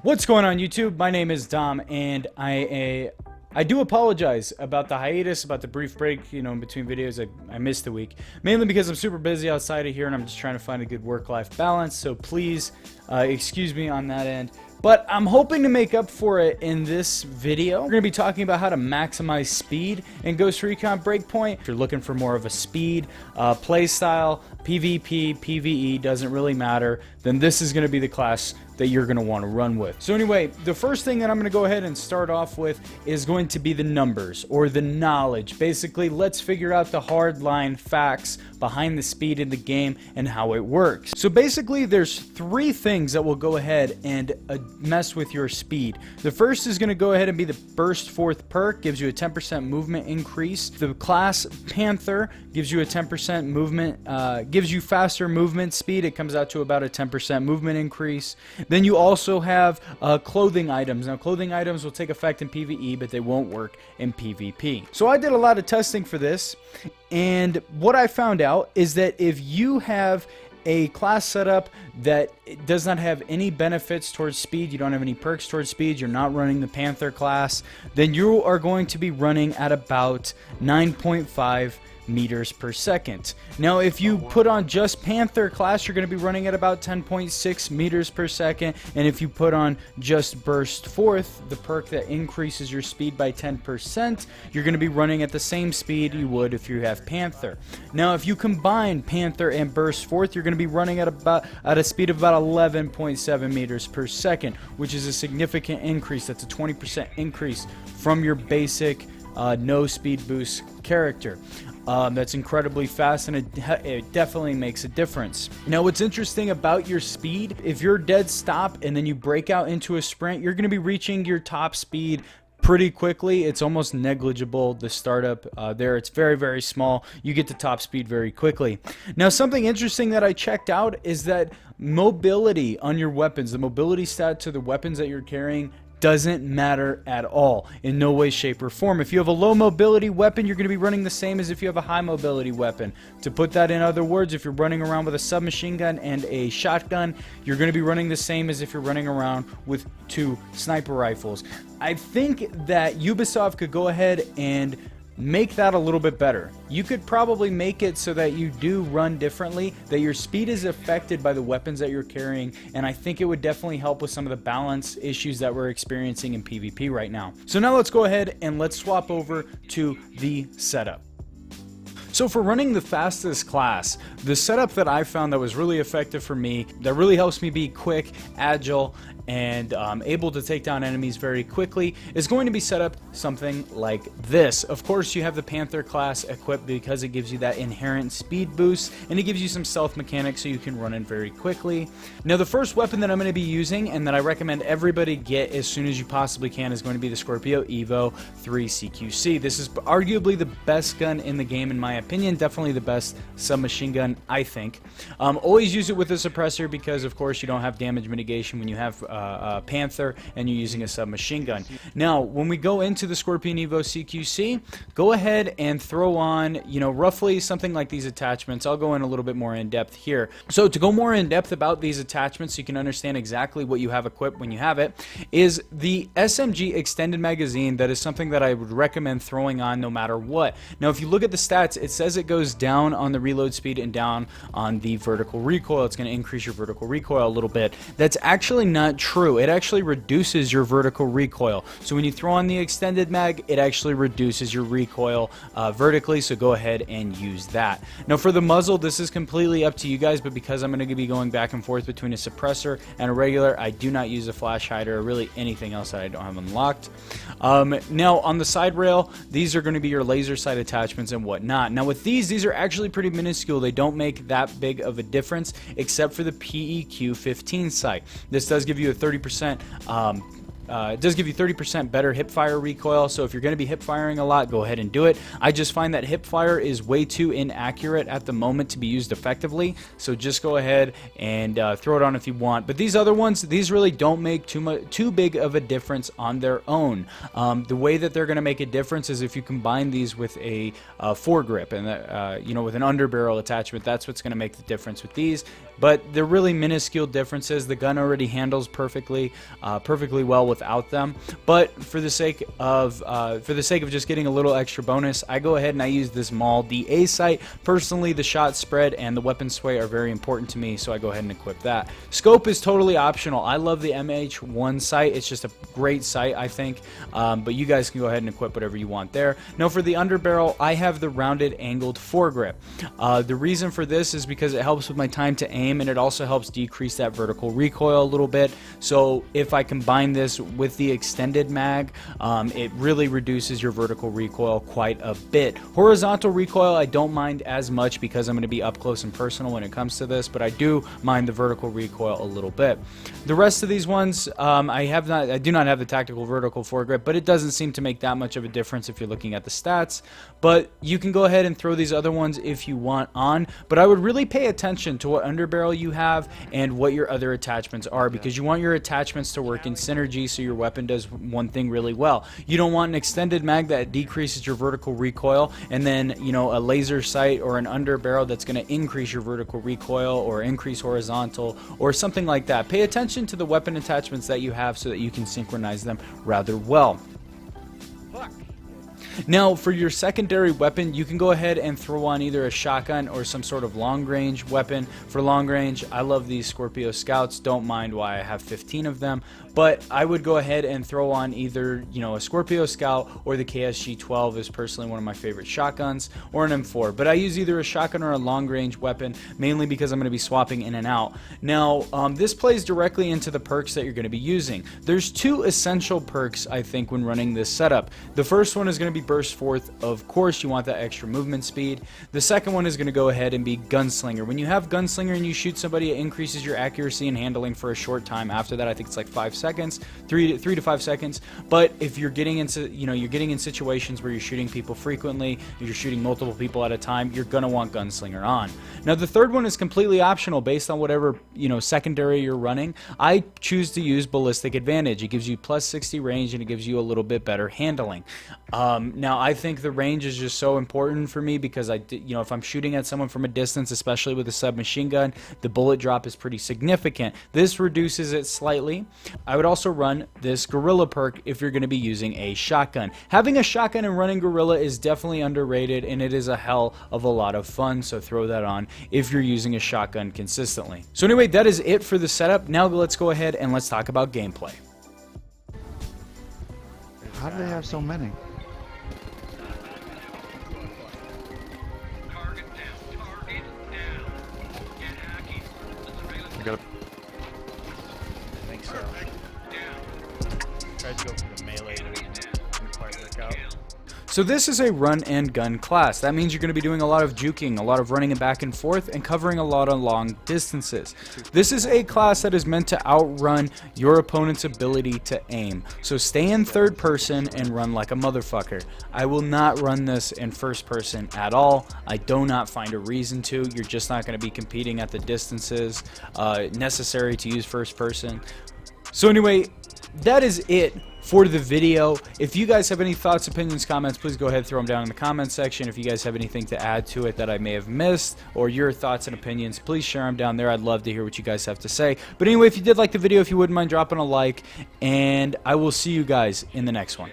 What's going on YouTube? My name is Dom, and I do apologize about the hiatus, about the brief break, in between videos. I missed a week, mainly because I'm super busy outside of here and I'm just trying to find a good work-life balance, so please excuse me on that end. But I'm hoping to make up for it in this video. We're going to be talking about how to maximize speed in Ghost Recon Breakpoint. If you're looking for more of a speed play style, PvP, PvE, doesn't really matter, then this is going to be the class that you're going to want to run with. So anyway, the first thing that I'm going to go ahead and start off with is going to be the numbers, or the knowledge. Basically, let's figure out the hardline facts behind the speed in the game and how it works. So basically, there's three things that will go ahead and mess with your speed. The first is going to go ahead and be the Burst Forth perk, gives you a 10% movement increase. The class Panther gives you a 10% movement, gives you faster movement speed. It comes out to about a 10% movement increase. Then you also have clothing items. Now, clothing items will take effect in PvE, but they won't work in PvP. So I did a lot of testing for this, and what I found out is that if you have a class setup that does not have any benefits towards speed, you don't have any perks towards speed, you're not running the Panther class, then you are going to be running at about 9.5 meters per second. Now, if you put on just Panther class, you're going to be running at about 10.6 meters per second, and if you put on just Burst Forth, the perk that increases your speed by 10%, you're going to be running at the same speed you would if you have Panther. Now, if you combine Panther and Burst Forth, you're going to be running at a speed of about 11.7 meters per second, which is a significant increase. That's a 20% increase from your basic no speed boost character. That's incredibly fast, and it definitely makes a difference. Now, what's interesting about your speed, if you're dead stop and then you break out into a sprint, you're going to be reaching your top speed pretty quickly. It's almost negligible, the startup there. It's very, very small. You get to top speed very quickly. Now, something interesting that I checked out is that mobility on your weapons, the mobility stat to the weapons that you're carrying, doesn't matter at all, in no way, shape, or form. If you have a low mobility weapon, you're going to be running the same as if you have a high mobility weapon. To put that in other words, if you're running around with a submachine gun and a shotgun, you're going to be running the same as if you're running around with two sniper rifles. I think that Ubisoft could go ahead and make that a little bit better. You could probably make it so that you do run differently, that your speed is affected by the weapons that you're carrying, and I think it would definitely help with some of the balance issues that we're experiencing in PvP right now. So now let's go ahead and let's swap over to the setup. So for running the fastest class, the setup that I found that was really effective for me, that really helps me be quick, agile, and able to take down enemies very quickly, is going to be set up something like this. Of course, you have the Panther class equipped because it gives you that inherent speed boost, and it gives you some stealth mechanics so you can run in very quickly. Now, the first weapon that I'm going to be using, and that I recommend everybody get as soon as you possibly can, is going to be the Scorpio Evo 3 CQC. This is arguably the best gun in the game in my opinion, definitely the best submachine gun, I think. Always use it with a suppressor because, of course, you don't have damage mitigation when you have Panther and you're using a submachine gun. Now, when we go into the Scorpion Evo CQC, go ahead and throw on, roughly something like these attachments. I'll go in a little bit more in depth here. So to go more in depth about these attachments so you can understand exactly what you have equipped when you have it, is the SMG extended magazine. That is something that I would recommend throwing on no matter what. Now, if you look at the stats, it says it goes down on the reload speed and down on the vertical recoil. It's going to increase your vertical recoil a little bit. That's actually not true. It actually reduces your vertical recoil. So when you throw on the extended mag, it actually reduces your recoil vertically, so go ahead and use that. Now, for the muzzle, this is completely up to you guys, but because I'm going to be going back and forth between a suppressor and a regular, I do not use a flash hider or really anything else that I don't have unlocked. Now, on the side rail, these are going to be your laser sight attachments and whatnot. Now, with these are actually pretty minuscule. They don't make that big of a difference, except for the PEQ 15 sight. This does give you a 30% It does give you 30% better hipfire recoil, so if you're going to be hipfiring a lot, go ahead and do it. I just find that hipfire is way too inaccurate at the moment to be used effectively, so just go ahead and throw it on if you want. But these other ones, these really don't make too big of a difference on their own. The way that they're going to make a difference is if you combine these with a foregrip and with an underbarrel attachment. That's what's going to make the difference with these. but they're really minuscule differences. The gun already handles perfectly well without them, but for the sake of just getting a little extra bonus, I go ahead and I use this Maul DA sight. Personally, the shot spread and the weapon sway are very important to me, so I go ahead and equip that. Scope is totally optional. I love the MH1 sight. It's just a great sight, I think, but you guys can go ahead and equip whatever you want there. Now for the underbarrel, I have the rounded angled foregrip. The reason for this is because it helps with my time to aim, and it also helps decrease that vertical recoil a little bit. So if I combine this with the extended mag, it really reduces your vertical recoil quite a bit. Horizontal recoil I don't mind as much because I'm going to be up close and personal when it comes to this, but I do mind the vertical recoil a little bit. The rest of these ones, I do not have the tactical vertical foregrip, but it doesn't seem to make that much of a difference if you're looking at the stats. But you can go ahead and throw these other ones if you want on, but I would really pay attention to what underbarrel you have and what your other attachments are, because you want your attachments to work in synergy so your weapon does one thing really well. You don't want an extended mag that decreases your vertical recoil, and then, you know, a laser sight or an underbarrel that's going to increase your vertical recoil or increase horizontal or something like that. Pay attention to the weapon attachments that you have so that you can synchronize them rather well. Now, for your secondary weapon, you can go ahead and throw on either a shotgun or some sort of long-range weapon. For long-range, I love these Scorpio Scouts. Don't mind why I have 15 of them, but I would go ahead and throw on either, you know, a Scorpio Scout, or the KSG-12 is personally one of my favorite shotguns, or an M4. But I use either a shotgun or a long-range weapon, mainly because I'm going to be swapping in and out. Now, this plays directly into the perks that you're going to be using. There's two essential perks, I think, when running this setup. The first one is going to be Burst Forth. Of course, you want that extra movement speed. The second one is going to go ahead and be Gunslinger. When you have Gunslinger and you shoot somebody, it increases your accuracy and handling for a short time. After that, I think it's like 5 seconds, 3 to 5 seconds. But if you're getting into, you're getting in situations where you're shooting people frequently, you're shooting multiple people at a time, you're gonna want Gunslinger on. Now the third one is completely optional based on whatever, secondary you're running. I choose to use Ballistic Advantage. It gives you plus 60 range and it gives you a little bit better handling. Now I think the range is just so important for me because if I'm shooting at someone from a distance, especially with a submachine gun, the bullet drop is pretty significant. This reduces it slightly. I would also run this Gorilla perk if you're going to be using a shotgun. Having a shotgun and running Gorilla is definitely underrated, and it is a hell of a lot of fun, so throw that on if you're using a shotgun consistently. So anyway, that is it for the setup. Now let's go ahead and let's talk about gameplay. How do they have so many? I gotta... I think so. Tried to go for the melee, but it didn't quite work out. So this is a run and gun class. That means you're going to be doing a lot of juking, a lot of running back and forth, and covering a lot of long distances. This is a class that is meant to outrun your opponent's ability to aim. So stay in third person and run like a motherfucker. I will not run this in first person at all. I do not find a reason to. You're just not going to be competing at the distances necessary to use first person. So anyway, that is it for the video. If you guys have any thoughts, opinions, comments, please go ahead and throw them down in the comment section. If you guys have anything to add to it that I may have missed, or your thoughts and opinions, please share them down there. I'd love to hear what you guys have to say. But anyway, if you did like the video, if you wouldn't mind dropping a like, and I will see you guys in the next one.